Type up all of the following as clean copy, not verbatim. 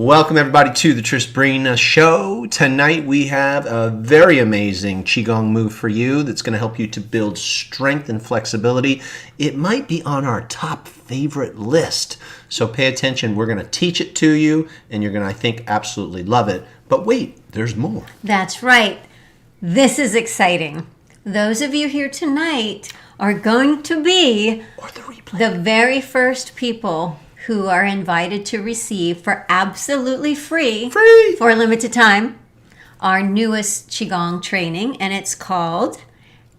Welcome everybody to the Trisbrina Show. Tonight we have a very amazing Qigong move for you that's going to help you to build strength and flexibility. It might be on our top favorite list. So pay attention. We're going to teach it to you and you're going to, I think, absolutely love it. But wait, there's more. That's right. This is exciting. Those of you here tonight are going to be the very first people who are invited to receive for absolutely free for a limited time our newest Qigong training, and it's called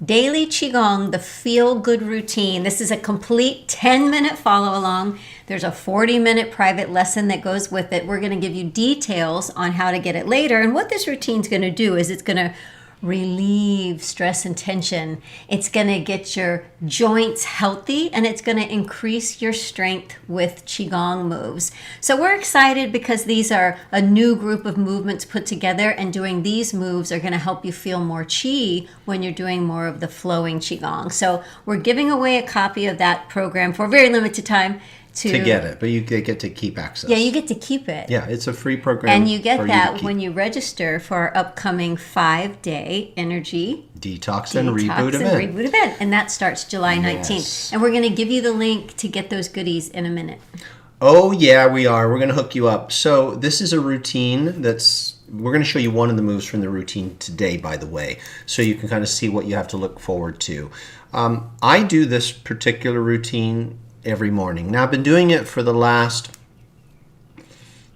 Daily Qigong, the Feel Good Routine. This is a complete 10-minute follow along. There's a 40-minute private lesson that goes with it. We're going to give you details on how to get it later, and what this routine's going to do is it's going to relieve stress and tension. It's going to get your joints healthy, and it's going to increase your strength with Qigong moves. So we're excited because these are a new group of movements put together, and doing these moves are going to help you feel more Qi when you're doing more of the flowing Qigong. So we're giving away a copy of that program for a very limited time to get it, but you get to keep access. Yeah, you get to keep it. Yeah, it's a free program. And you get that when you register for our upcoming 5-day energy Detox and Reboot event. And that starts July 19th. Yes. And we're going to give you the link to get those goodies in a minute. Oh, yeah, we are. We're going to hook you up. So this is a routine we're going to show you one of the moves from the routine today, by the way, so you can kind of see what you have to look forward to. I do this particular routine every morning. Now, I've been doing it for the last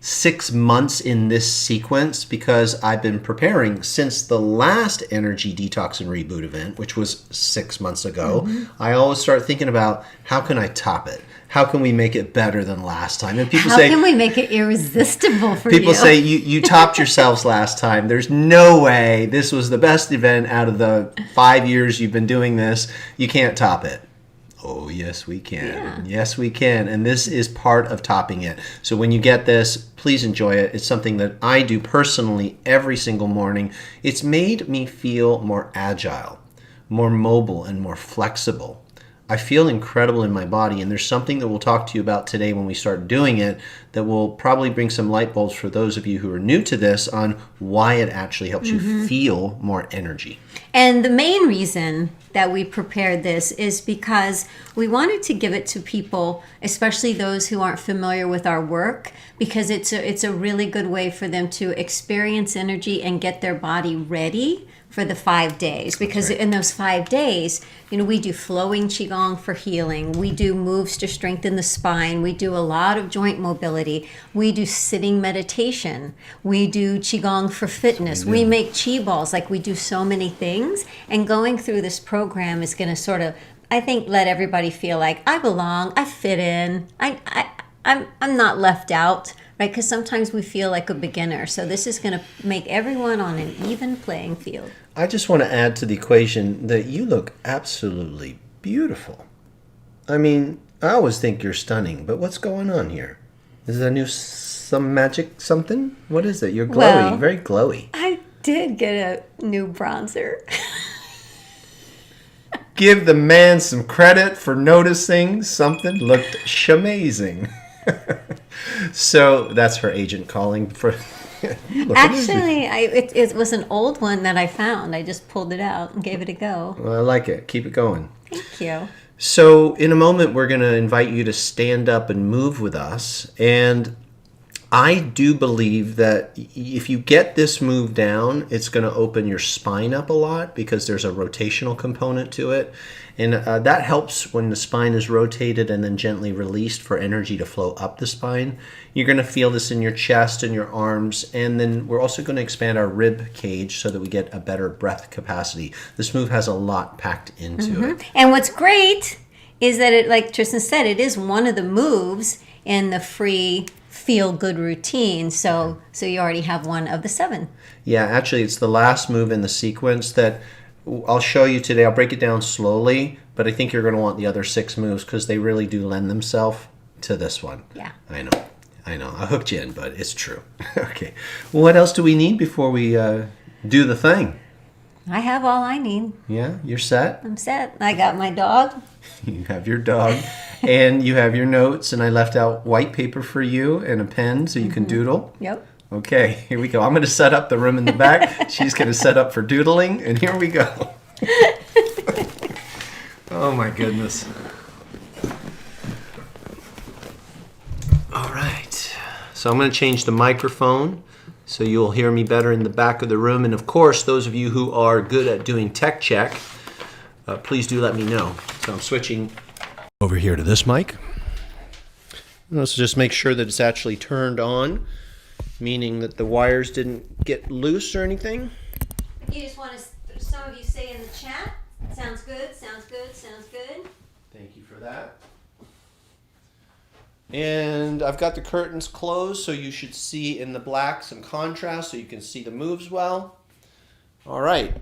6 months in this sequence because I've been preparing since the last energy detox and reboot event, which was 6 months ago. Mm-hmm. I always start thinking about how can I top it? How can we make it better than last time? And people say, how can we make it irresistible for you? People say, you topped yourselves last time. There's no way. This was the best event out of the 5 years you've been doing this. You can't top it. Oh, yes, we can. Yeah. Yes, we can. And this is part of topping it. So when you get this, please enjoy it. It's something that I do personally every single morning. It's made me feel more agile, more mobile, and more flexible. I feel incredible in my body, and there's something that we'll talk to you about today when we start doing it that will probably bring some light bulbs for those of you who are new to this on why it actually helps you feel more energy. And the main reason that we prepared this is because we wanted to give it to people, especially those who aren't familiar with our work, because it's a really good way for them to experience energy and get their body ready for the 5 days. Because in those 5 days, we do flowing Qigong for healing. We do moves to strengthen the spine. We do a lot of joint mobility. We do sitting meditation. We do Qigong for fitness. We make Qi balls. We do so many things. And going through this program is going to sort of, I think, let everybody feel like I belong, I fit in, I'm not left out. Right, because sometimes we feel like a beginner. So this is going to make everyone on an even playing field. I just want to add to the equation that you look absolutely beautiful. I mean, I always think you're stunning, but what's going on here? Is it some magic something? What is it? You're glowy, very glowy. I did get a new bronzer. Give the man some credit for noticing something looked shamazing. So that's her agent calling for. Actually, it was an old one that I found. I just pulled it out and gave it a go. Well, I like it. Keep it going. Thank you. So in a moment, we're going to invite you to stand up and move with us. And I do believe that if you get this move down, it's going to open your spine up a lot because there's a rotational component to it. And that helps when the spine is rotated and then gently released for energy to flow up the spine. You're going to feel this in your chest and your arms. And then we're also going to expand our rib cage so that we get a better breath capacity. This move has a lot packed into it. And what's great is that it, like Tristan said, it is one of the moves in the free Feel Good routine. So you already have one of the 7. Yeah, actually, it's the last move in the sequence that I'll show you today. I'll break it down slowly, but I think you're going to want the other 6 moves because they really do lend themselves to this one. Yeah. I know. I hooked you in, but it's true. Okay. Well, what else do we need before we do the thing? I have all I need. Yeah, you're set. I'm set. I got my dog. You have your dog, and you have your notes, and I left out white paper for you and a pen so you can doodle. Yep. Okay, here we go. I'm going to set up the room in the back. She's going to set up for doodling, and here we go. Oh my goodness. All right. So I'm going to change the microphone so you'll hear me better in the back of the room. And of course, those of you who are good at doing tech check, please do let me know. So I'm switching over here to this mic. Let's just make sure that it's actually turned on, meaning that the wires didn't get loose or anything. You just want to, some of you say in the chat, sounds good, sounds good, sounds good. Thank you for that. And I've got the curtains closed, so you should see in the black some contrast so you can see the moves well. All right.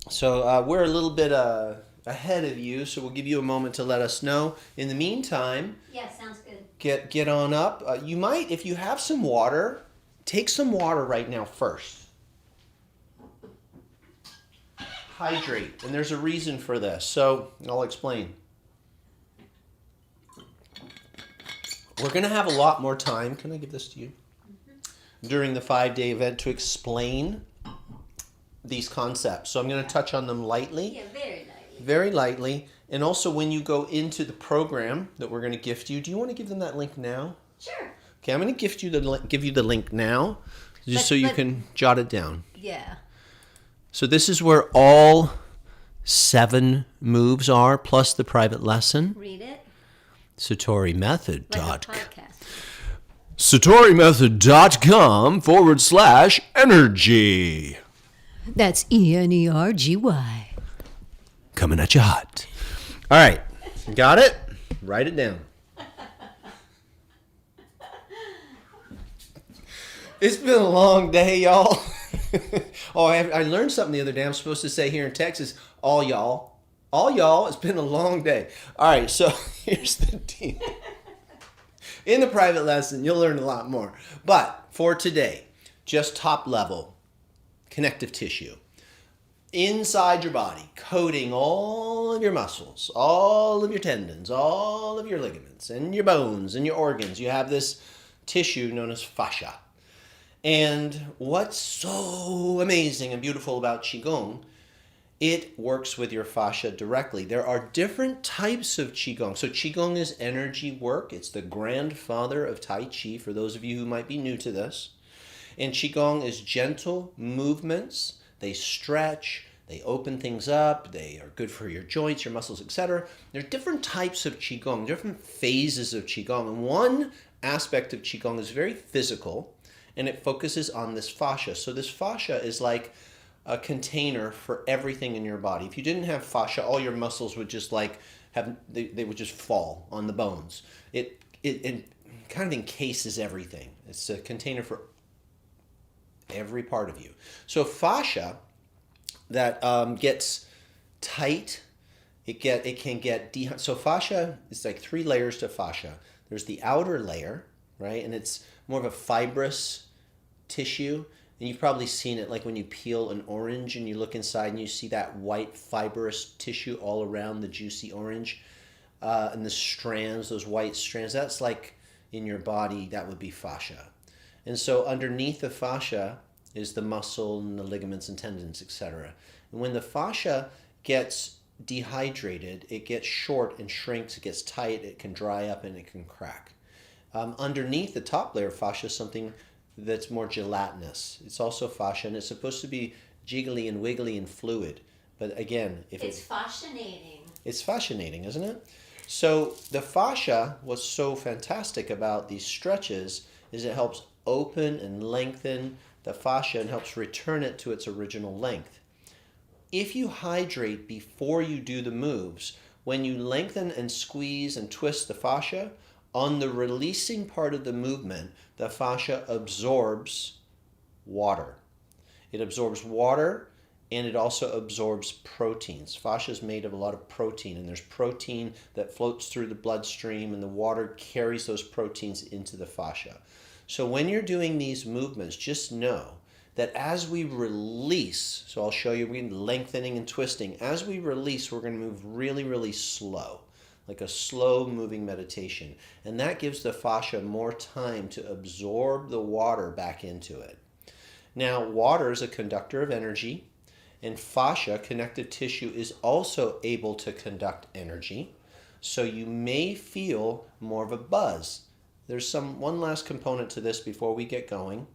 So we're a little bit ahead of you, so we'll give you a moment to let us know. In the meantime, Yeah, sounds good. get on up. You might, if you have some water, take some water right now first. Hydrate, and there's a reason for this, so I'll explain. We're going to have a lot more time. Can I give this to you? During the 5-day event to explain these concepts. So I'm going to touch on them lightly. Yeah, very lightly. Very lightly. And also when you go into the program that we're going to gift you, do you want to give them that link now? Sure. Okay, I'm going to give you the link now, just But- so you but- can jot it down. Yeah. So this is where all 7 moves are, plus the private lesson. Read it. SatoriMethod. Like a podcast. SatoriMethod.com/energy. That's ENERGY. Coming at you hot. All right. Got it? Write it down. It's been a long day, y'all. Oh, I learned something the other day. I'm supposed to say here in Texas, all y'all. All y'all, it's been a long day. All right, so here's the deal. In the private lesson, you'll learn a lot more. But for today, just top level, connective tissue. Inside your body, coating all of your muscles, all of your tendons, all of your ligaments, and your bones, and your organs. You have this tissue known as fascia. And what's so amazing and beautiful about Qigong, it works with your fascia directly. There are different types of Qigong. So Qigong is energy work. It's the grandfather of Tai Chi, for those of you who might be new to this. And Qigong is gentle movements. They stretch, they open things up, they are good for your joints, your muscles, etc. There are different types of Qigong, different phases of Qigong. And one aspect of Qigong is very physical, and it focuses on this fascia. So this fascia is like a container for everything in your body. If you didn't have fascia, all your muscles would just they would just fall on the bones. It kind of encases everything. It's a container for every part of you. So fascia that gets tight, so fascia is like 3 layers to fascia. There's the outer layer, right? And it's more of a fibrous tissue. And you've probably seen it like when you peel an orange and you look inside and you see that white fibrous tissue all around the juicy orange. And the strands, those white strands, that's like in your body, that would be fascia. And so underneath the fascia is the muscle and the ligaments and tendons, etc. And when the fascia gets dehydrated, it gets short and shrinks, it gets tight, it can dry up, and it can crack. Underneath the top layer of fascia is something that's more gelatinous. It's also fascia, and it's supposed to be jiggly and wiggly and fluid. But again, It's fascinating. It's fascinating, isn't it? So the fascia, what's so fantastic about these stretches is it helps open and lengthen the fascia and helps return it to its original length. If you hydrate before you do the moves, when you lengthen and squeeze and twist the fascia, on the releasing part of the movement, the fascia absorbs water. It absorbs water, and it also absorbs proteins. Fascia is made of a lot of protein, and there's protein that floats through the bloodstream, and the water carries those proteins into the fascia. So when you're doing these movements, just know that as we release, so I'll show you, we're lengthening and twisting. As we release, we're going to move really, really slow, like a slow moving meditation. And that gives the fascia more time to absorb the water back into it. Now, water is a conductor of energy, and fascia, connective tissue, is also able to conduct energy. So you may feel more of a buzz. There's one last component to this before we get going.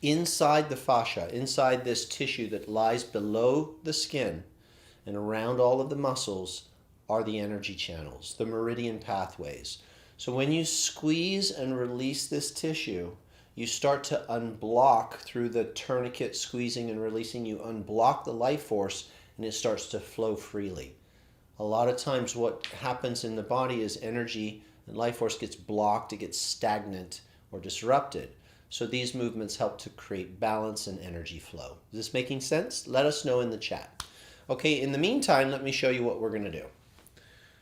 Inside the fascia, inside this tissue that lies below the skin and around all of the muscles, are the energy channels, the meridian pathways. So when you squeeze and release this tissue, you start to unblock through the tourniquet squeezing and releasing. You unblock the life force and it starts to flow freely. A lot of times what happens in the body is energy and life force gets blocked, it gets stagnant or disrupted. So these movements help to create balance and energy flow. Is this making sense? Let us know in the chat. Okay, in the meantime, let me show you what we're going to do.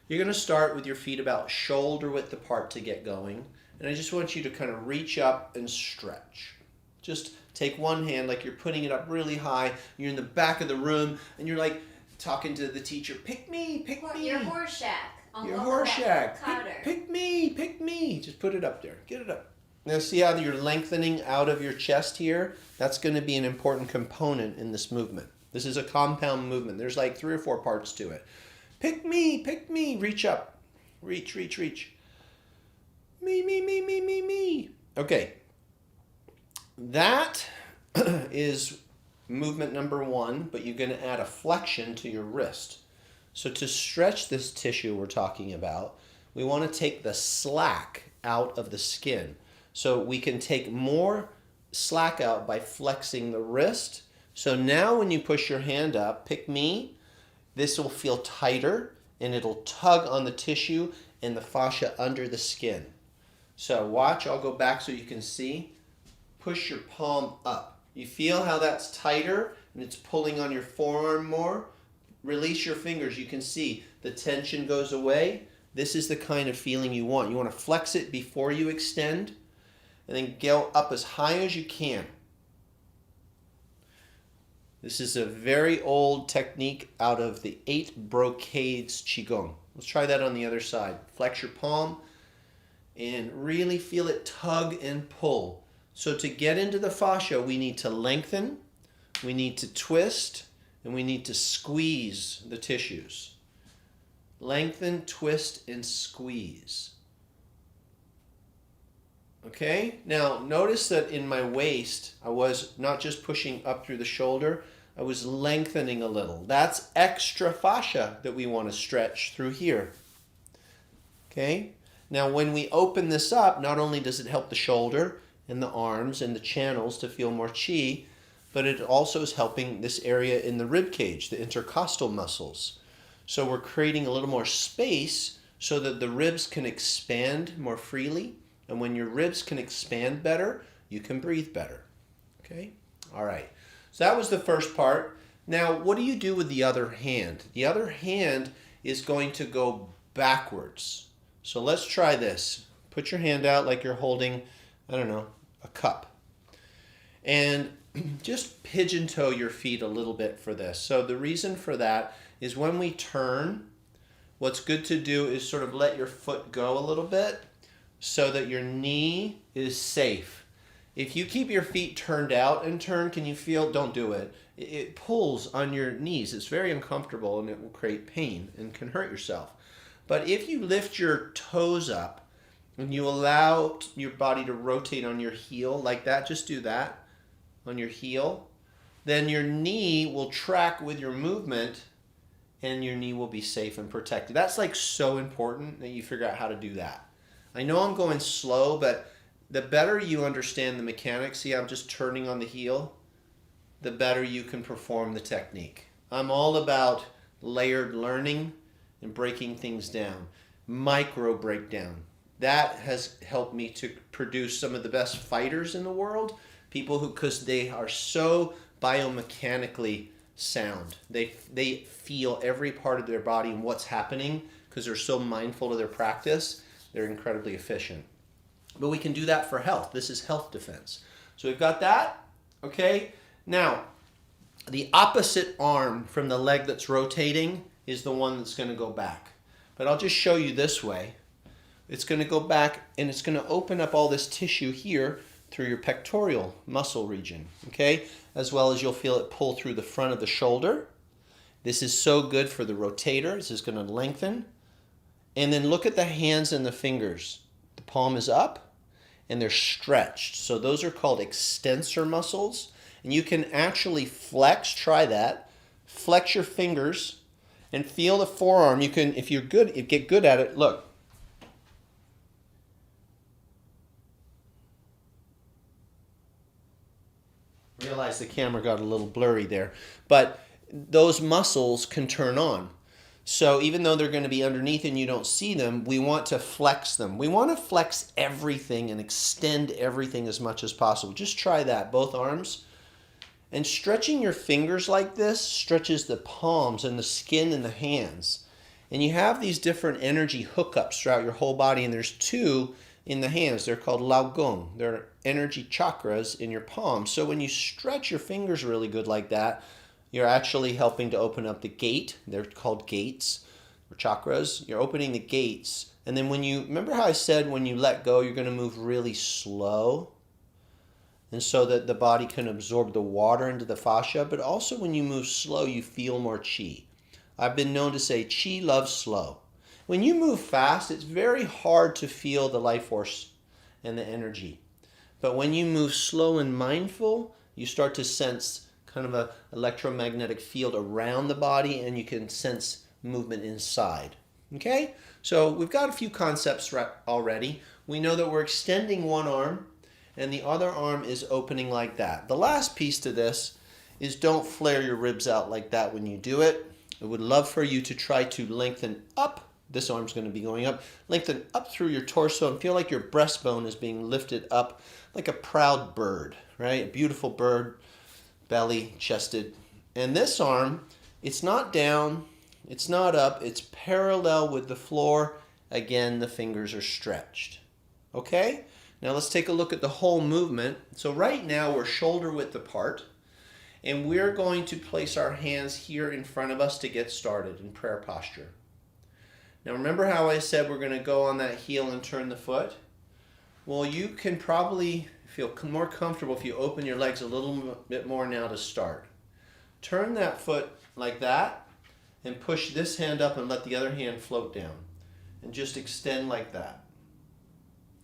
You're going to start with your feet about shoulder width apart to get going. And I just want you to kind of reach up and stretch. Just take one hand like you're putting it up really high. You're in the back of the room and you're like talking to the teacher, pick me, pick me. Your horse shack. Your horse shack. Pick me, pick me. Just put it up there. Get it up. Now see how you're lengthening out of your chest here? That's going to be an important component in this movement. This is a compound movement. There's like 3 or 4 parts to it. Pick me, reach up. Reach, reach, reach. Me. Okay. That is movement number 1, but you're going to add a flexion to your wrist. So to stretch this tissue we're talking about, we want to take the slack out of the skin. So we can take more slack out by flexing the wrist. So now when you push your hand up, pick me, this will feel tighter and it'll tug on the tissue and the fascia under the skin. So watch, I'll go back so you can see. Push your palm up. You feel how that's tighter and it's pulling on your forearm more? Release your fingers. You can see the tension goes away. This is the kind of feeling you want. You want to flex it before you extend and then go up as high as you can. This is a very old technique out of the 8 brocades Qigong. Let's try that on the other side. Flex your palm and really feel it tug and pull. So to get into the fascia, we need to lengthen, we need to twist, and we need to squeeze the tissues. Lengthen, twist, and squeeze. Okay, now notice that in my waist, I was not just pushing up through the shoulder, I was lengthening a little. That's extra fascia that we want to stretch through here. Okay, now when we open this up, not only does it help the shoulder and the arms and the channels to feel more chi, but it also is helping this area in the rib cage, the intercostal muscles. So we're creating a little more space so that the ribs can expand more freely. And when your ribs can expand better, you can breathe better. Okay? All right. So that was the first part. Now, what do you do with the other hand? The other hand is going to go backwards. So let's try this. Put your hand out like you're holding, I don't know, a cup. And just pigeon toe your feet a little bit for this. So the reason for that is when we turn, what's good to do is sort of let your foot go a little bit so that your knee is safe. If you keep your feet turned out and turn, can you feel? Don't do it. It pulls on your knees. It's very uncomfortable and it will create pain and can hurt yourself. But if you lift your toes up and you allow your body to rotate on your heel like that, just do that on your heel, then your knee will track with your movement and your knee will be safe and protected. That's like so important that you figure out how to do that. I know I'm going slow, but the better you understand the mechanics, see I'm just turning on the heel, the better you can perform the technique. I'm all about layered learning and breaking things down. Micro breakdown. That has helped me to produce some of the best fighters in the world. People who, because they are so biomechanically sound. They feel every part of their body and what's happening because they're so mindful of their practice. They're incredibly efficient. But we can do that for health. This is health defense. So we've got that. Okay? Now, the opposite arm from the leg that's rotating is the one that's going to go back. But I'll just show you this way. It's going to go back and it's going to open up all this tissue here through your pectoral muscle region, okay? As well as you'll feel it pull through the front of the shoulder. This is so good for the rotator. This is going to lengthen. And then look at the hands and the fingers. The palm is up and they're stretched. So those are called extensor muscles. And you can actually flex, try that. Flex your fingers and feel the forearm. You can, if you're good, get good at it, look. Realize the camera got a little blurry there. But those muscles can turn on. So even though they're going to be underneath and you don't see them, we want to flex them. We want to flex everything and extend everything as much as possible. Just try that, both arms. And stretching your fingers like this stretches the palms and the skin in the hands. And you have these different energy hookups throughout your whole body, and there's two in the hands. They're called Qigong. They're energy chakras in your palms. So when you stretch your fingers really good like that, you're actually helping to open up the gate. They're called gates or chakras. You're opening the gates. And then when you, remember how I said when you let go, you're going to move really slow? And so that the body can absorb the water into the fascia. But also when you move slow, you feel more chi. I've been known to say chi loves slow. When you move fast, it's very hard to feel the life force and the energy. But when you move slow and mindful, you start to sense kind of an electromagnetic field around the body, and you can sense movement inside. Okay? So we've got a few concepts already. We know that we're extending one arm, and the other arm is opening like that. The last piece to this is don't flare your ribs out like that when you do it. I would love for you to try to lengthen up. This arm's going to be going up. Lengthen up through your torso and feel like your breastbone is being lifted up like a proud bird, right? A beautiful bird, belly, chested. And this arm, it's not down, it's not up, it's parallel with the floor. Again, the fingers are stretched. Okay? Now let's take a look at the whole movement. So right now we're shoulder width apart, and we're going to place our hands here in front of us to get started in prayer posture. Now remember how I said we're going to go on that heel and turn the foot? Well, you can probably feel more comfortable if you open your legs a little bit more now to start. Turn that foot like that and push this hand up and let the other hand float down. And just extend like that.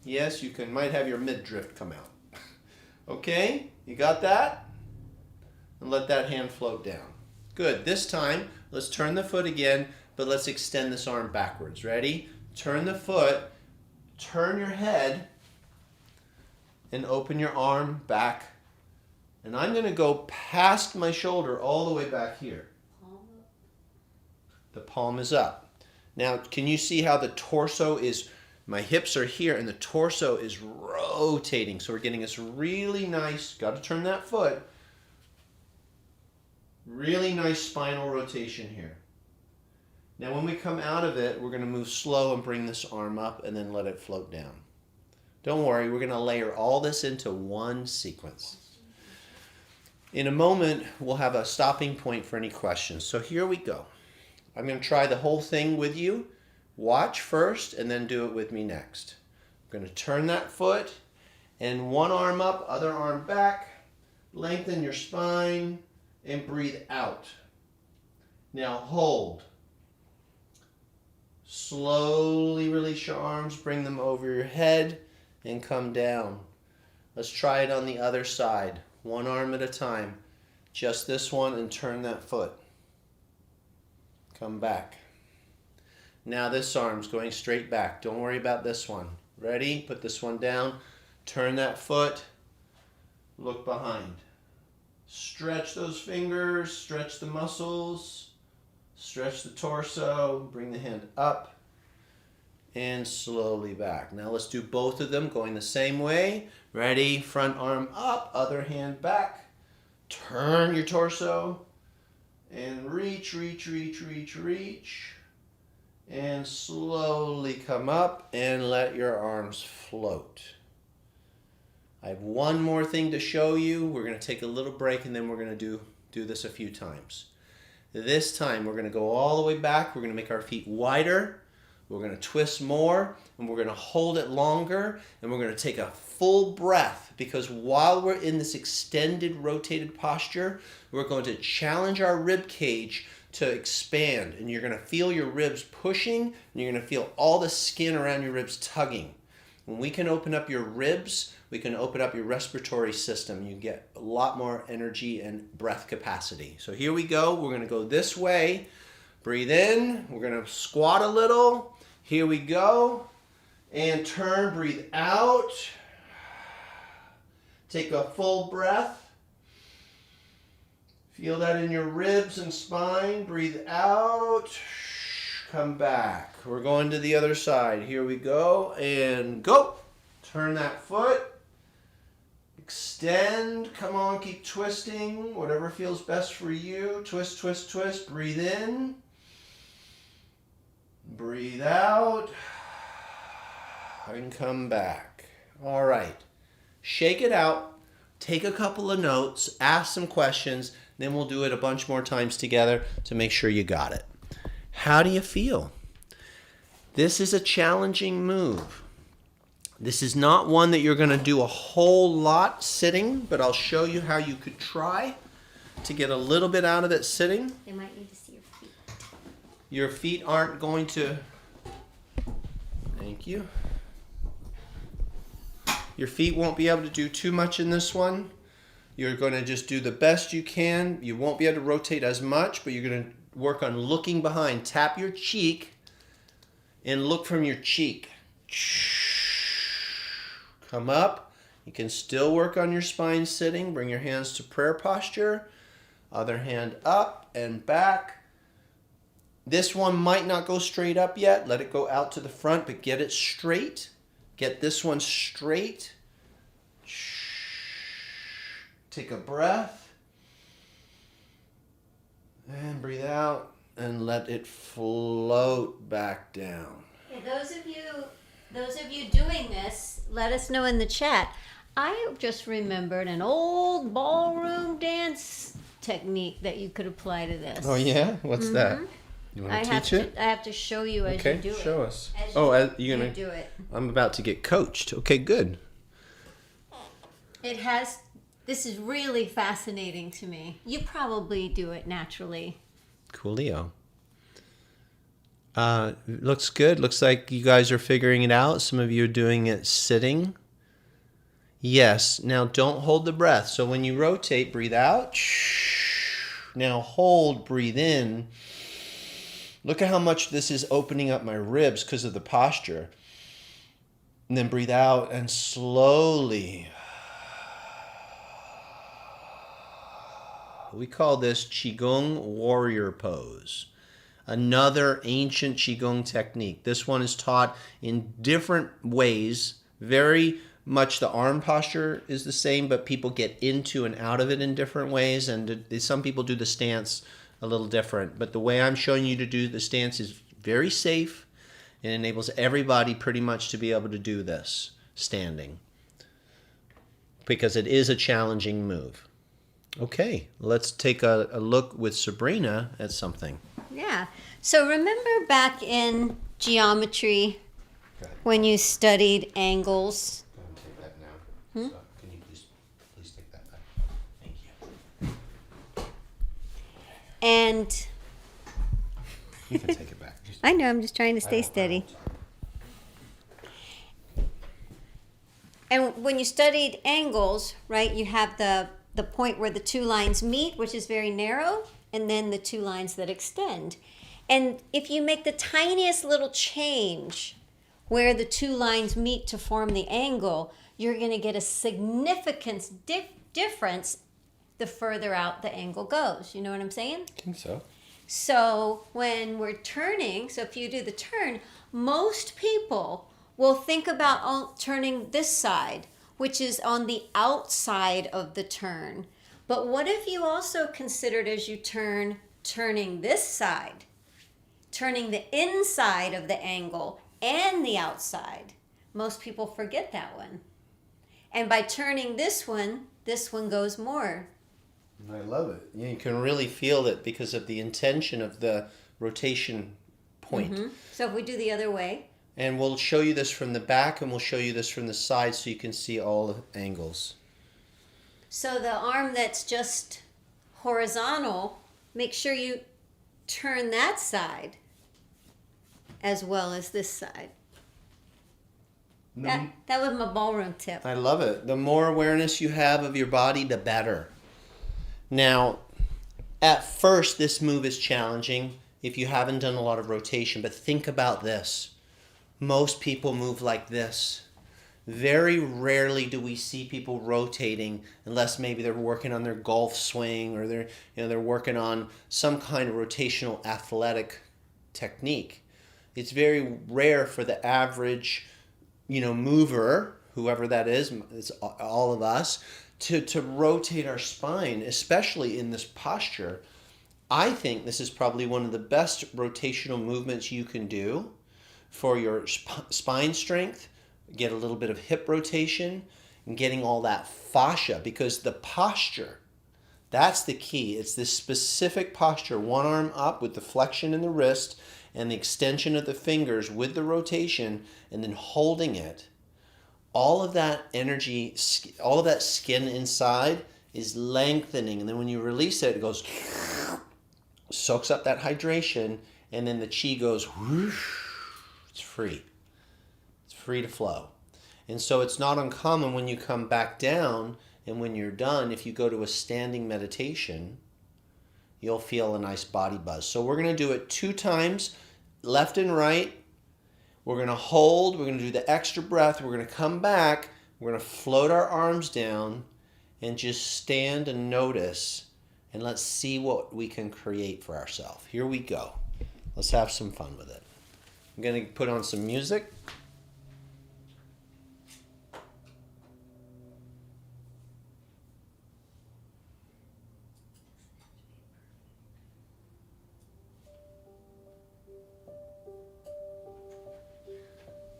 Yes, you might have your midriff come out. Okay, you got that? And let that hand float down. Good. This time, let's turn the foot again, but let's extend this arm backwards. Ready? Turn the foot, turn your head, and open your arm back. And I'm going to go past my shoulder all the way back here. The palm is up. Now, can you see how the torso is, my hips are here and the torso is rotating. So we're getting this really nice, got to turn that foot, really nice spinal rotation here. Now when we come out of it, we're going to move slow and bring this arm up and then let it float down. Don't worry, we're going to layer all this into one sequence. In a moment, we'll have a stopping point for any questions. So here we go. I'm going to try the whole thing with you. Watch first and then do it with me next. I'm going to turn that foot and one arm up, other arm back. Lengthen your spine and breathe out. Now hold. Slowly release your arms, bring them over your head and come down. Let's try it on the other side. One arm at a time. Just this one and turn that foot. Come back. Now this arm's going straight back. Don't worry about this one. Ready? Put this one down. Turn that foot. Look behind. Stretch those fingers. Stretch the muscles. Stretch the torso. Bring the hand up. And slowly back. Now let's do both of them going the same way. Ready? Front arm up. Other hand back. Turn your torso. And reach, reach, reach, reach, reach. And slowly come up and let your arms float. I have one more thing to show you. We're going to take a little break and then we're going to do this a few times. This time we're going to go all the way back. We're going to make our feet wider. We're going to twist more and we're going to hold it longer and we're going to take a full breath, because while we're in this extended rotated posture, we're going to challenge our rib cage to expand, and you're going to feel your ribs pushing and you're going to feel all the skin around your ribs tugging. When we can open up your ribs, we can open up your respiratory system. You get a lot more energy and breath capacity. So here we go. We're going to go this way. Breathe in. We're going to squat a little. Here we go. And turn. Breathe out. Take a full breath. Feel that in your ribs and spine. Breathe out. Come back. We're going to the other side. Here we go. And go. Turn that foot. Extend. Come on, keep twisting. Whatever feels best for you. Twist, twist, twist. Breathe in. Breathe out. And come back. All right. Shake it out. Take a couple of notes. Ask some questions. Then we'll do it a bunch more times together to make sure you got it. How do you feel? This is a challenging move. This is not one that you're going to do a whole lot sitting, but I'll show you how you could try to get a little bit out of it sitting. They might need to see your feet. Your feet aren't going to... Thank you. Your feet won't be able to do too much in this one. You're going to just do the best you can. You won't be able to rotate as much, but you're going to work on looking behind. Tap your cheek and look from your cheek. Come up. You can still work on your spine sitting. Bring your hands to prayer posture. Other hand up and back. This one might not go straight up yet. Let it go out to the front, but get it straight. Get this one straight. Take a breath. And breathe out and let it float back down. Yeah, those of you doing this, let us know in the chat. I just remembered an old ballroom dance technique that you could apply to this. Oh yeah? What's that? You want to teach it? I have to show you as you do it. Okay, show us. As you're gonna do it. I'm about to get coached. Okay, good. This is really fascinating to me. You probably do it naturally. Coolio. Looks good. Looks like you guys are figuring it out. Some of you are doing it sitting. Yes. Now don't hold the breath. So when you rotate, breathe out. Now hold, breathe in. Look at how much this is opening up my ribs because of the posture. And then breathe out and slowly. We call this Qigong warrior pose. Another ancient Qigong technique. This one is taught in different ways. Very much the arm posture is the same, but people get into and out of it in different ways. And some people do the stance a little different. But the way I'm showing you to do the stance is very safe. It enables everybody pretty much to be able to do this standing, because it is a challenging move. Okay, let's take a look with Sabrina at something. Yeah. So remember back in geometry when you studied angles? Go ahead and take that now. So, can you please take that back? Thank you. And You can take it back. I know, I'm just trying to stay steady. And when you studied angles, right, you have the point where the two lines meet, which is very narrow, and then the two lines that extend. And if you make the tiniest little change where the two lines meet to form the angle, you're going to get a significant difference the further out the angle goes. You know what I'm saying? I think so. So when we're turning, so if you do the turn, most people will think about turning this side, which is on the outside of the turn. But what if you also considered as you turning this side, turning the inside of the angle and the outside? Most people forget that one. And by turning this one goes more. I love it. Yeah, you can really feel it because of the intention of the rotation point. So if we do the other way. And we'll show you this from the back and we'll show you this from the side so you can see all the angles. So the arm that's just horizontal, make sure you turn that side as well as this side. That was my ballroom tip. I love it. The more awareness you have of your body, the better. Now, at first, this move is challenging if you haven't done a lot of rotation, but think about this. Most people move like this. Very rarely do we see people rotating unless maybe they're working on their golf swing or they're working on some kind of rotational athletic technique. It's very rare for the average, mover, whoever that is, it's all of us, to rotate our spine, especially in this posture. I think this is probably one of the best rotational movements you can do for your spine strength, get a little bit of hip rotation, and getting all that fascia, because the posture, that's the key. It's this specific posture, one arm up with the flexion in the wrist and the extension of the fingers with the rotation, and then holding it. All of that energy, all of that skin inside is lengthening, and then when you release it, it goes, soaks up that hydration, and then the chi goes whoosh. It's free. It's free to flow. And so it's not uncommon when you come back down and when you're done, if you go to a standing meditation, you'll feel a nice body buzz. So we're going to do it 2 times, left and right. We're going to hold. We're going to do the extra breath. We're going to come back. We're going to float our arms down and just stand and notice. And let's see what we can create for ourselves. Here we go. Let's have some fun with it. I'm going to put on some music.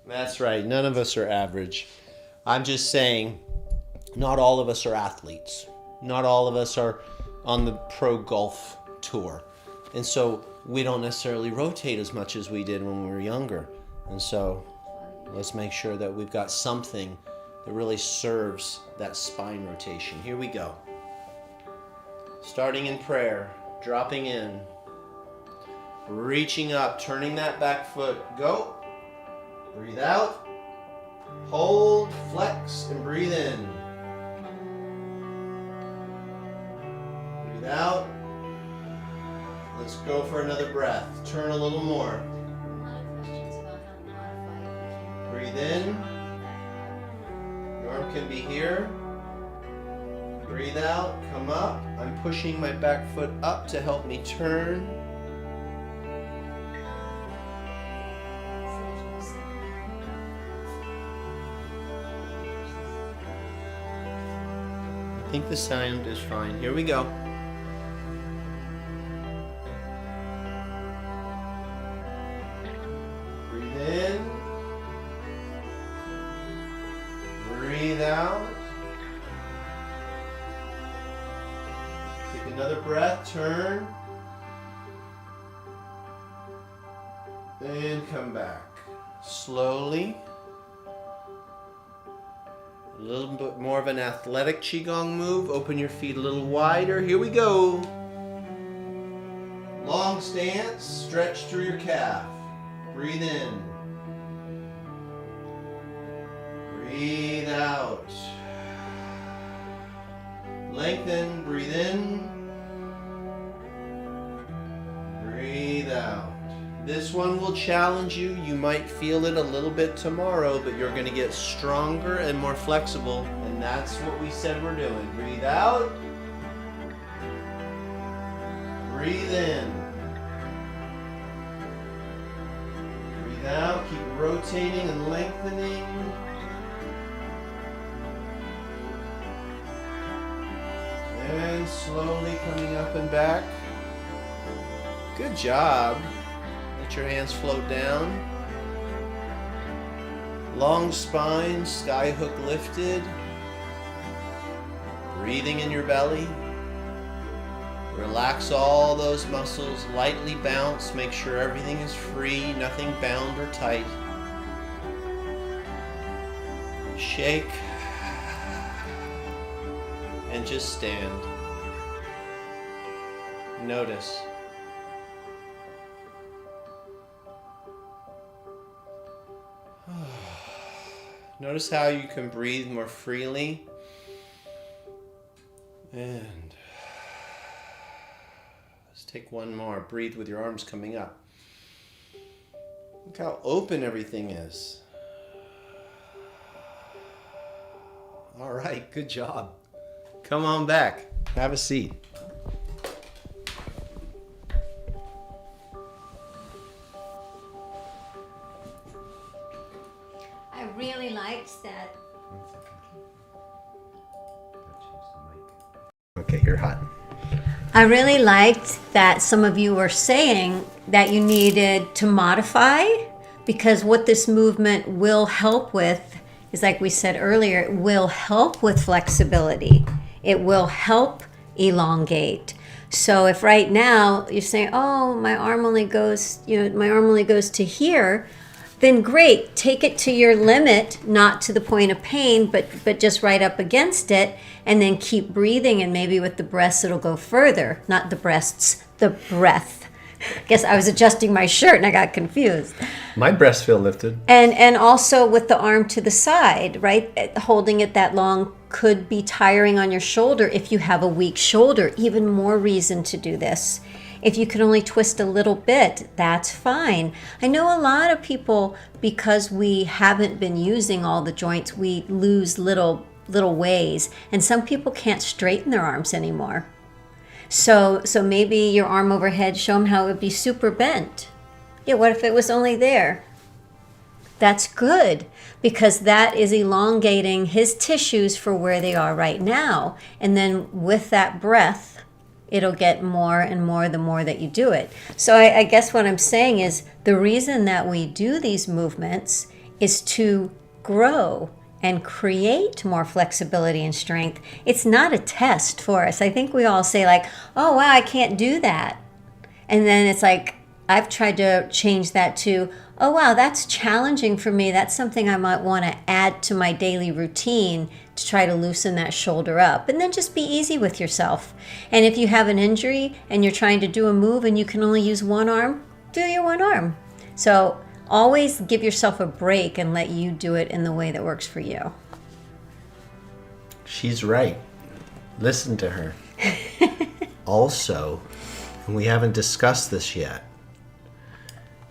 That's right. None of us are average. I'm just saying, not all of us are athletes. Not all of us are on the pro golf tour. And so we don't necessarily rotate as much as we did when we were younger. And so let's make sure that we've got something that really serves that spine rotation. Here we go. Starting in prayer, dropping in, reaching up, turning that back foot. Go. Breathe out, hold, flex, and breathe in. Breathe out. Let's go for another breath. Turn a little more. A lot of questions about how to modify it. Breathe in. Your arm can be here. Breathe out, come up. I'm pushing my back foot up to help me turn. I think the sound is fine. Here we go. Breathe in. Breathe out. Take another breath. Turn. And come back. Slowly. A little bit more of an athletic Qigong move. Open your feet a little wider. Here we go. Long stance. Stretch through your calf. Breathe in. Breathe out. Lengthen. Breathe in. Breathe out. This one will challenge you. You might feel it a little bit tomorrow, but you're going to get stronger and more flexible. And that's what we said we're doing. Breathe out. Breathe in. Breathe out. Keep rotating and lengthening. And slowly coming up and back. Good job. Let your hands float down. Long spine, sky hook lifted. Breathing in your belly. Relax all those muscles, lightly bounce, make sure everything is free, nothing bound or tight. Shake and just stand. Notice. Notice how you can breathe more freely. And let's take one more. Breathe with your arms coming up. Look how open everything is. All right, good job. Come on back. Have a seat. I really liked that. Okay, you're hot. I really liked that some of you were saying that you needed to modify, because what this movement will help with is, like we said earlier, it will help with flexibility. It will help elongate. So if right now you're saying, oh, my arm only goes to here, then great, take it to your limit, not to the point of pain, but just right up against it, and then keep breathing, and maybe with the breaths it'll go further. Not the breasts, the breath. I guess I was adjusting my shirt and I got confused. My breasts feel lifted. And also with the arm to the side, right? Holding it that long could be tiring on your shoulder if you have a weak shoulder. Even more reason to do this. If you can only twist a little bit, that's fine. I know a lot of people, because we haven't been using all the joints, we lose little ways. And some people can't straighten their arms anymore. So maybe your arm overhead, show them how it would be super bent. Yeah, what if it was only there? That's good, because that is elongating his tissues for where they are right now. And then with that breath, it'll get more and more the more that you do it. So I guess what I'm saying is the reason that we do these movements is to grow and create more flexibility and strength. It's not a test for us. I think we all say like, oh, wow, I can't do that. And then it's like, I've tried to change that to, oh, wow, that's challenging for me. That's something I might want to add to my daily routine to try to loosen that shoulder up. And then just be easy with yourself. And if you have an injury and you're trying to do a move and you can only use one arm, do your one arm. So always give yourself a break and let you do it in the way that works for you. She's right. Listen to her. Also, and we haven't discussed this yet,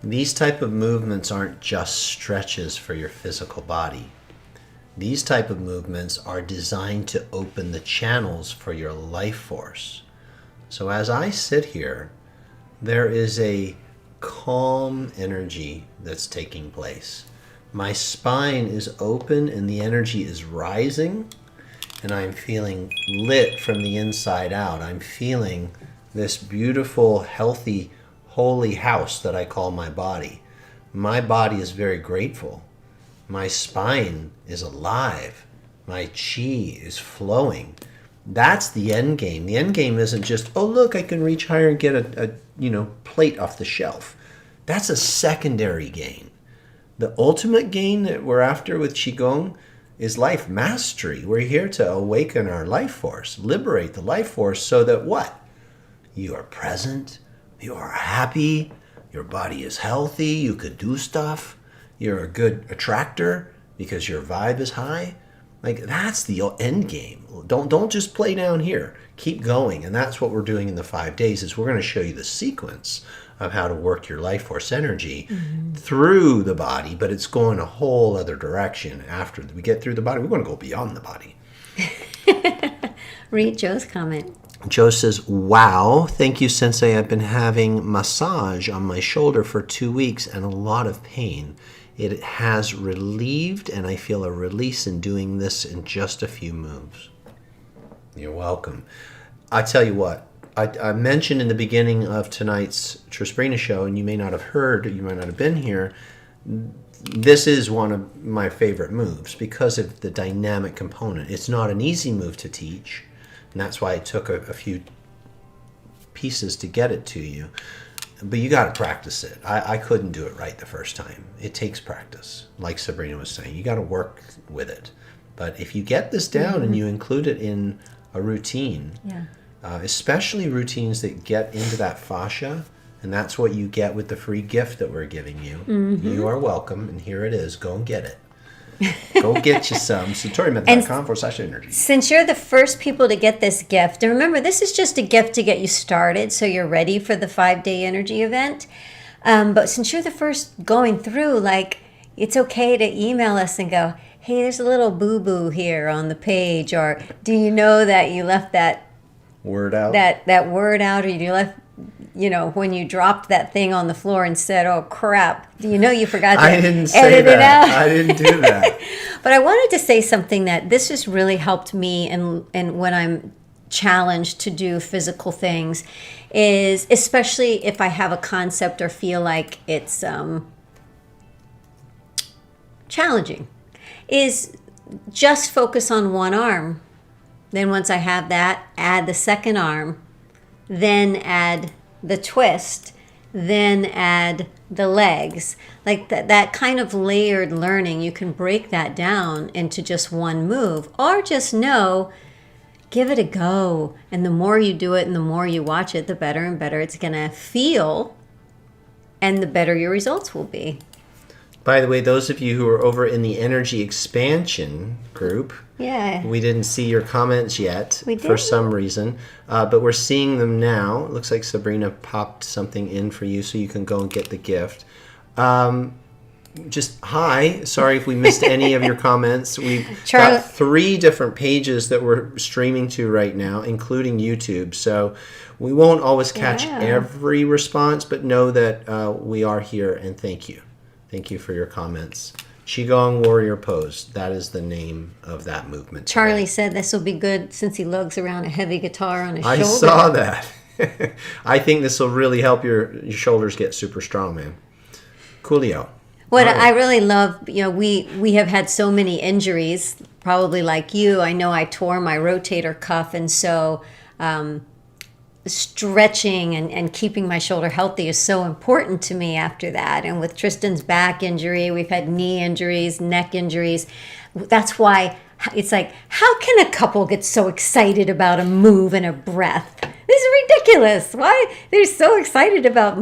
these type of movements aren't just stretches for your physical body. These type of movements are designed to open the channels for your life force. So as I sit here, there is a calm energy that's taking place. My spine is open and the energy is rising, and I'm feeling lit from the inside out. I'm feeling this beautiful, healthy, holy house that I call my body. My body is very grateful. My spine is alive. My chi is flowing. That's the end game. The end game isn't just, oh, look, I can reach higher and get a plate off the shelf. That's a secondary gain. The ultimate gain that we're after with Qigong is life mastery. We're here to awaken our life force, liberate the life force so that what? You are present, you are happy, your body is healthy, you could do stuff, you're a good attractor because your vibe is high. Like, that's the end game. Don't just play down here. Keep going. And that's what we're doing in the 5 days, is we're going to show you the sequence of how to work your life force energy through the body, but it's going a whole other direction. After we get through the body, we're going to go beyond the body. Read Joe's comment. Joe says, wow, thank you, Sensei. I've been having massage on my shoulder for 2 weeks and a lot of pain. It has relieved, and I feel a release in doing this in just a few moves. You're welcome. I tell you what, I mentioned in the beginning of tonight's Trisbrina Show, and you may not have heard, you might not have been here, this is one of my favorite moves because of the dynamic component. It's not an easy move to teach, And that's why it took a few pieces to get it to you. But you got to practice it. I couldn't do it right the first time. It takes practice. Like Sabrina was saying, you got to work with it. But if you get this down and you include it in a routine, especially routines that get into that fascia, and that's what you get with the free gift that we're giving you. You are welcome, and here it is. Go and get it. Go get you some. satoriamethod.com/energy. Since you're the first people to get this gift, and remember, this is just a gift to get you started so you're ready for the 5-day energy event. But since you're the first going through, like, it's okay to email us and go, hey, there's a little boo-boo here on the page, or do you know that you left that word out? That word out, or you left, when you dropped that thing on the floor and said, oh, crap, you forgot to I didn't say that. I didn't do that. But I wanted to say something that this has really helped me, and when I'm challenged to do physical things, is especially if I have a concept or feel like it's challenging, is just focus on one arm. Then once I have that, add the second arm, then add the twist, then add the legs. Like that kind of layered learning, you can break that down into just one move, or just give it a go. And the more you do it and the more you watch it, the better and better it's going to feel, and the better your results will be. By the way, those of you who are over in the energy expansion group, we didn't see your comments yet for some reason, but we're seeing them now. It looks like Sabrina popped something in for you, so you can go and get the gift. Just hi, sorry if we missed any of your comments. We've got 3 different pages that we're streaming to right now, including YouTube. So we won't always catch every response, but know that we are here, and thank you. Thank you for your comments. Qigong Warrior Pose. That is the name of that movement. Charlie said this will be good since he lugs around a heavy guitar on his shoulder. I saw that. I think this will really help your shoulders get super strong, man. Coolio. What I really love, we have had so many injuries, probably like you. I know I tore my rotator cuff, and so stretching and keeping my shoulder healthy is so important to me after that. And with Tristan's back injury, we've had knee injuries, neck injuries. That's why it's like, how can a couple get so excited about a move and a breath? This is ridiculous. Why they're so excited about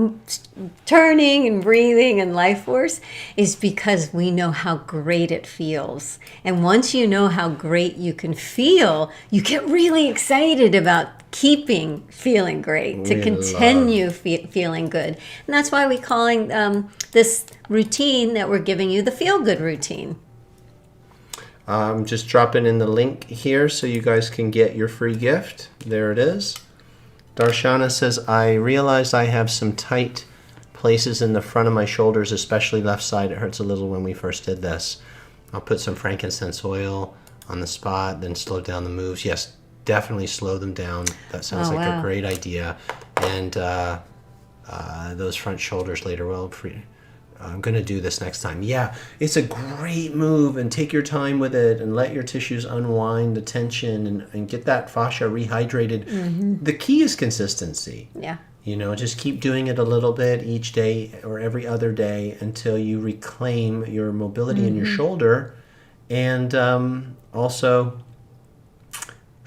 turning and breathing and life force is because we know how great it feels. And once you know how great you can feel, you get really excited about keeping feeling great, to continue feeling good. And that's why we're calling this routine that we're giving you the feel-good routine. Just dropping in the link here so you guys can get your free gift. There it is. Darshana says, I realized I have some tight places in the front of my shoulders, especially left side. It hurts a little when we first did this. I'll put some frankincense oil on the spot, then slow down the moves. Yes, definitely slow them down. That sounds like a great idea. And those front shoulders later, I'm going to do this next time. Yeah, it's a great move, and take your time with it and let your tissues unwind the tension and get that fascia rehydrated. Mm-hmm. The key is consistency. Yeah. Just keep doing it a little bit each day or every other day until you reclaim your mobility in your shoulder, and also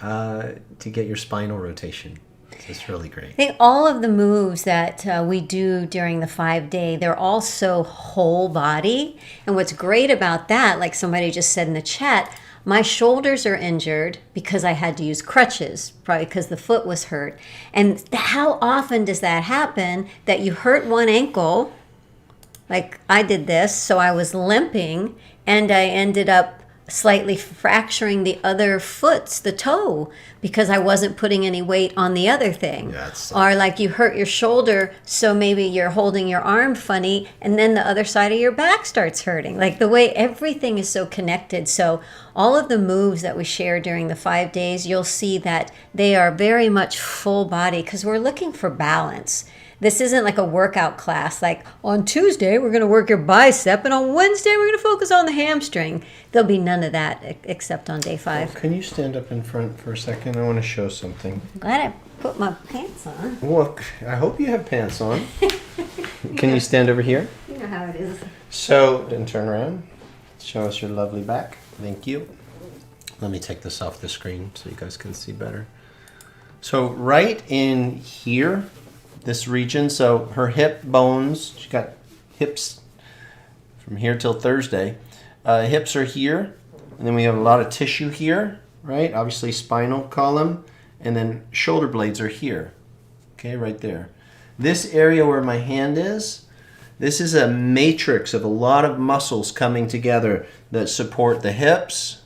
to get your spinal rotation. It's really great. I think all of the moves that we do during the 5-day, they're all so whole body. And what's great about that, like somebody just said in the chat, my shoulders are injured because I had to use crutches, probably because the foot was hurt. And how often does that happen, that you hurt one ankle, like I did this, so I was limping, and I ended up slightly fracturing the other foot's, the toe, because I wasn't putting any weight on the other thing. Or like you hurt your shoulder, so maybe you're holding your arm funny, and then the other side of your back starts hurting. Like the way everything is so connected. So all of the moves that we share during the 5 days, you'll see that they are very much full body, because we're looking for balance. This isn't like a workout class. Like on Tuesday, we're going to work your bicep, and on Wednesday, we're going to focus on the hamstring. There'll be none of that except on day 5. Can you stand up in front for a second? I want to show something. Glad I put my pants on. Look, I hope you have pants on. Can you stand over here? You know how it is. So, then turn around. Show us your lovely back. Thank you. Let me take this off the screen so you guys can see better. So right in here, this region, so her hip bones, she got hips from here till Thursday. Hips are here, and then we have a lot of tissue here, right? Obviously spinal column, and then shoulder blades are here, okay, right there. This area where my hand is, this is a matrix of a lot of muscles coming together that support the hips.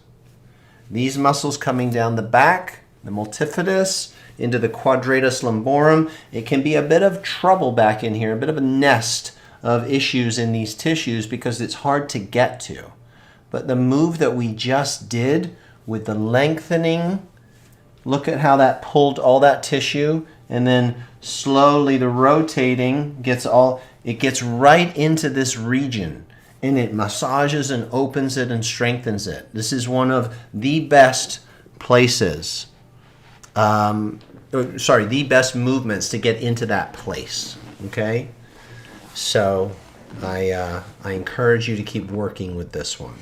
These muscles coming down the back, the multifidus, into the quadratus lumborum. It can be a bit of trouble back in here, a bit of a nest of issues in these tissues because it's hard to get to. But the move that we just did with the lengthening, look at how that pulled all that tissue, and then slowly the rotating gets right into this region. And it massages and opens it and strengthens it. This is one of the best places, the best movements to get into that place, okay? So I encourage you to keep working with this one.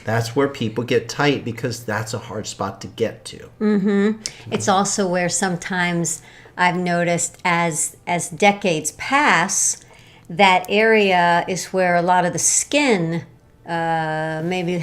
That's where people get tight because that's a hard spot to get to. Mm-hmm. It's also where sometimes I've noticed as decades pass, that area is where a lot of the skin maybe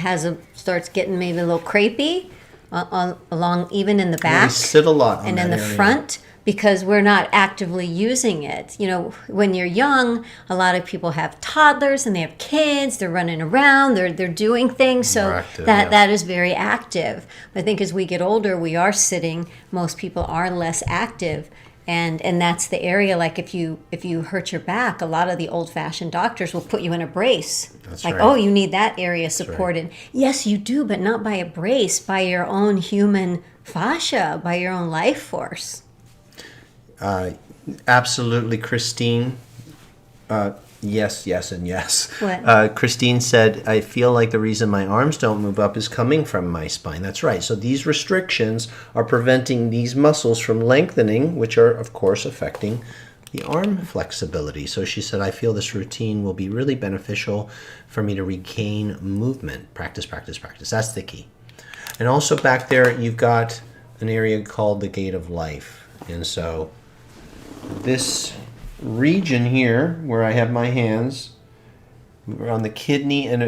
starts getting maybe a little crepey along even in the back. We sit a lot on and that in the area. front because we're not actively using it. You know, when you're young, a lot of people have toddlers and they have kids. They're running around. They're doing things. So active, that is very active. But I think as we get older, we are sitting. Most people are less active. And that's the area, like if you hurt your back, a lot of the old-fashioned doctors will put you in a brace. That's like, right. oh, you need that area supported. right. Yes, you do, but not by a brace, by your own human fascia, by your own life force. Absolutely, Christine. Yes, and yes. What? Christine said, I feel like the reason my arms don't move up is coming from my spine. That's right. So these restrictions are preventing these muscles from lengthening, which are, of course, affecting the arm flexibility. So she said, I feel this routine will be really beneficial for me to regain movement. Practice, practice, practice. That's the key. And also back there, you've got an area called the gate of life. And so this region here where I have my hands, we're on the kidney and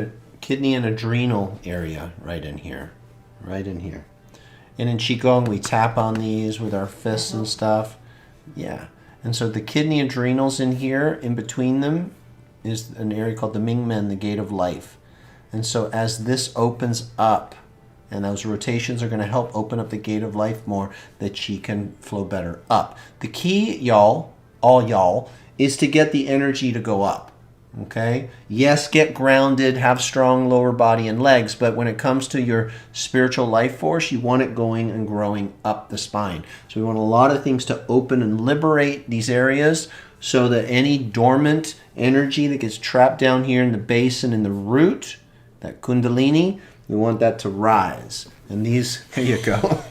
adrenal area right in here. And in Qigong we tap on these with our fists and stuff. Yeah. And so the kidney adrenals in here, in between them is an area called the Mingmen, the gate of life. And so as this opens up, and those rotations are going to help open up the gate of life more, that Qi can flow better up. The key, y'all, is to get the energy to go up, okay? Yes, get grounded, have strong lower body and legs, but when it comes to your spiritual life force, you want it going and growing up the spine. So we want a lot of things to open and liberate these areas so that any dormant energy that gets trapped down here in the base and in the root, that kundalini, we want that to rise. And these, here you go.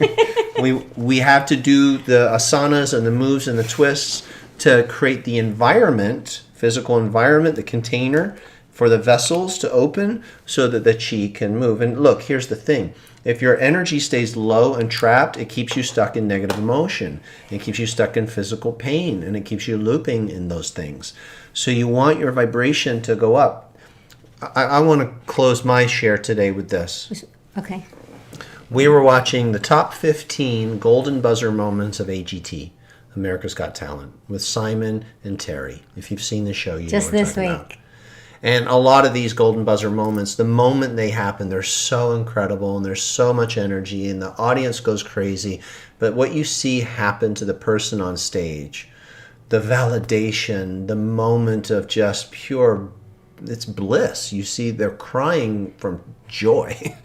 we have to do the asanas and the moves and the twists to create the environment, physical environment, the container for the vessels to open so that the Qi can move. And look, here's the thing. If your energy stays low and trapped, it keeps you stuck in negative emotion. It keeps you stuck in physical pain, and it keeps you looping in those things. So you want your vibration to go up. I want to close my share today with this. Okay. We were watching the top 15 golden buzzer moments of AGT, America's Got Talent, with Simon and Terry. If you've seen the show, you Just know what I'm this talking week. about. And a lot of these golden buzzer moments, the moment they happen, they're so incredible and there's so much energy and the audience goes crazy. But what you see happen to the person on stage, the validation, the moment of just pure it's bliss. You see they're crying from joy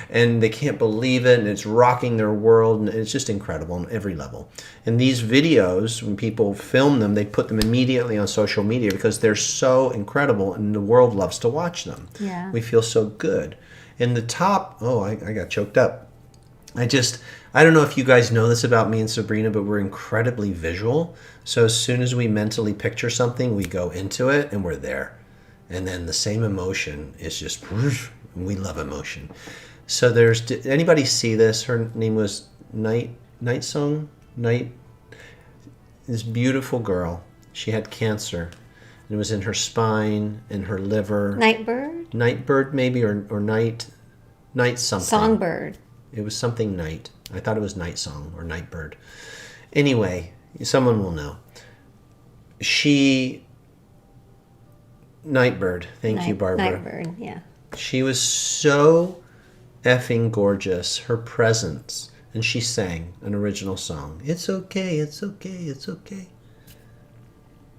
and they can't believe it, and it's rocking their world, and it's just incredible on every level. And these videos, when people film them, they put them immediately on social media because they're so incredible and the world loves to watch them. Yeah. We feel so good. And the top, I got choked up. I don't know if you guys know this about me and Sabrina, but we're incredibly visual. So as soon as we mentally picture something, we go into it and we're there. And then the same emotion is just, we love emotion. So did anybody see this? Her name was Night, this beautiful girl. She had cancer. It was in her spine, in her liver. Nightbird maybe, or night something. Songbird. It was something night. I thought it was night song or nightbird. Anyway, someone will know. Nightbird. Thank you, Barbara. Nightbird, yeah. She was so effing gorgeous. Her presence. And she sang an original song. It's okay, it's okay, it's okay.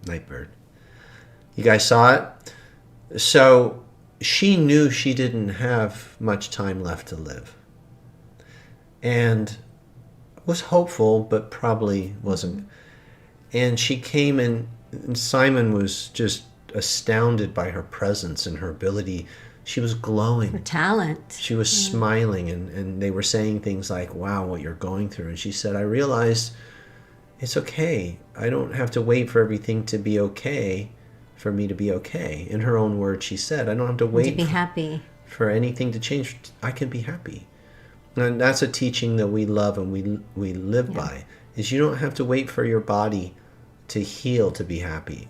Nightbird. You guys saw it? So she knew she didn't have much time left to live. And was hopeful, but probably wasn't. And she came in, and Simon was just astounded by her presence and her ability. She was glowing. Her talent. She was smiling, and they were saying things like, wow, what you're going through. And she said, I realized it's okay. I don't have to wait for everything to be okay for me to be okay. In her own words, she said, I don't have to wait to be happy for anything to change. I can be happy. And that's a teaching that we love and we live by, is you don't have to wait for your body to heal to be happy.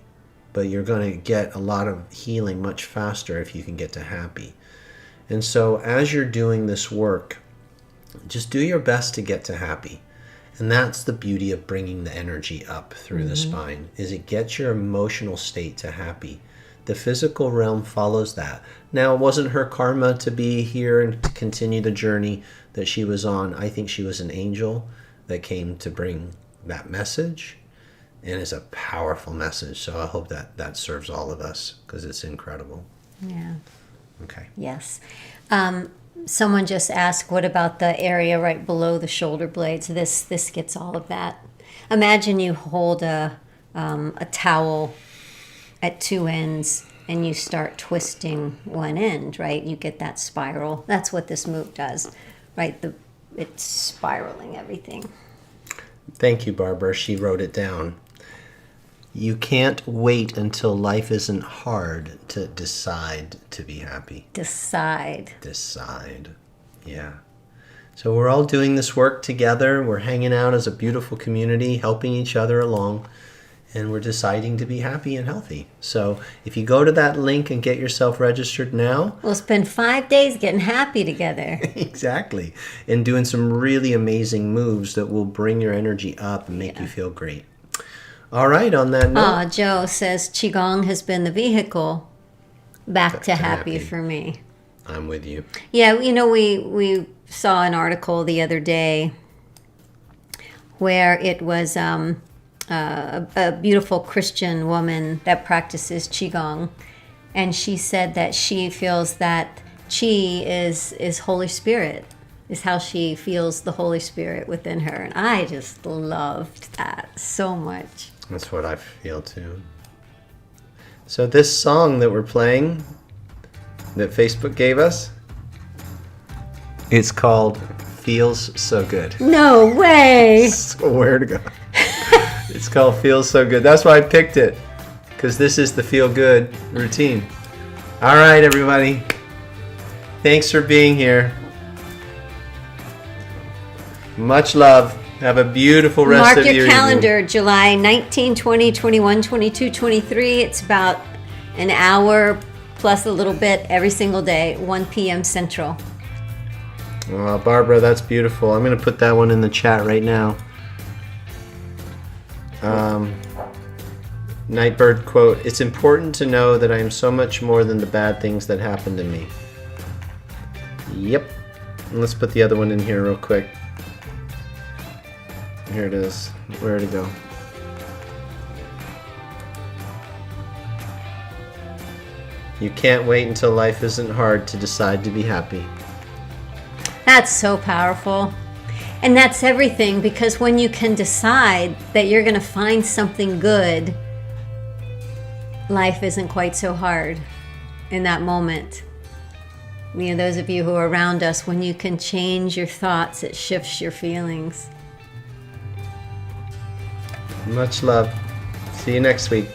But you're going to get a lot of healing much faster if you can get to happy. And so as you're doing this work, just do your best to get to happy. And that's the beauty of bringing the energy up through the spine, is it gets your emotional state to happy. The physical realm follows that. Now, it wasn't her karma to be here and to continue the journey that she was on. I think she was an angel that came to bring that message. And it's a powerful message. So I hope that serves all of us, because it's incredible. Yeah. Okay. Yes. Someone just asked, what about the area right below the shoulder blades? This gets all of that. Imagine you hold a towel at two ends and you start twisting one end, right? You get that spiral. That's what this move does, right? It's spiraling everything. Thank you, Barbara. She wrote it down. You can't wait until life isn't hard to decide to be happy. Decide. Yeah. So we're all doing this work together. We're hanging out as a beautiful community, helping each other along, and we're deciding to be happy and healthy. So if you go to that link and get yourself registered now. We'll spend 5 days getting happy together. Exactly. And doing some really amazing moves that will bring your energy up and make you feel great. All right, on that note. Joe says Qigong has been the vehicle back to happy for me. I'm with you. Yeah, we saw an article the other day where it was a beautiful Christian woman that practices Qigong, and she said that she feels that Qi is Holy Spirit, is how she feels the Holy Spirit within her. And I just loved that so much. That's what I feel too. So this song that we're playing, that Facebook gave us, it's called Feels So Good. No way! Swear to God. It's called Feels So Good. That's why I picked it, because this is the feel good routine. All right, everybody. Thanks for being here. Much love. Have a beautiful rest of your evening. Mark your calendar, July 19, 20, 21, 22, 23. It's about an hour plus a little bit every single day, 1 p.m. Central. Well, Barbara, that's beautiful. I'm going to put that one in the chat right now. Nightbird quote, "It's important to know that I am so much more than the bad things that happen to me." Yep. And let's put the other one in here real quick. Here it is. Where to go? You can't wait until life isn't hard to decide to be happy. That's so powerful. And that's everything, because when you can decide that you're going to find something good, life isn't quite so hard in that moment. You know, those of you who are around us, when you can change your thoughts, it shifts your feelings. Much love. See you next week.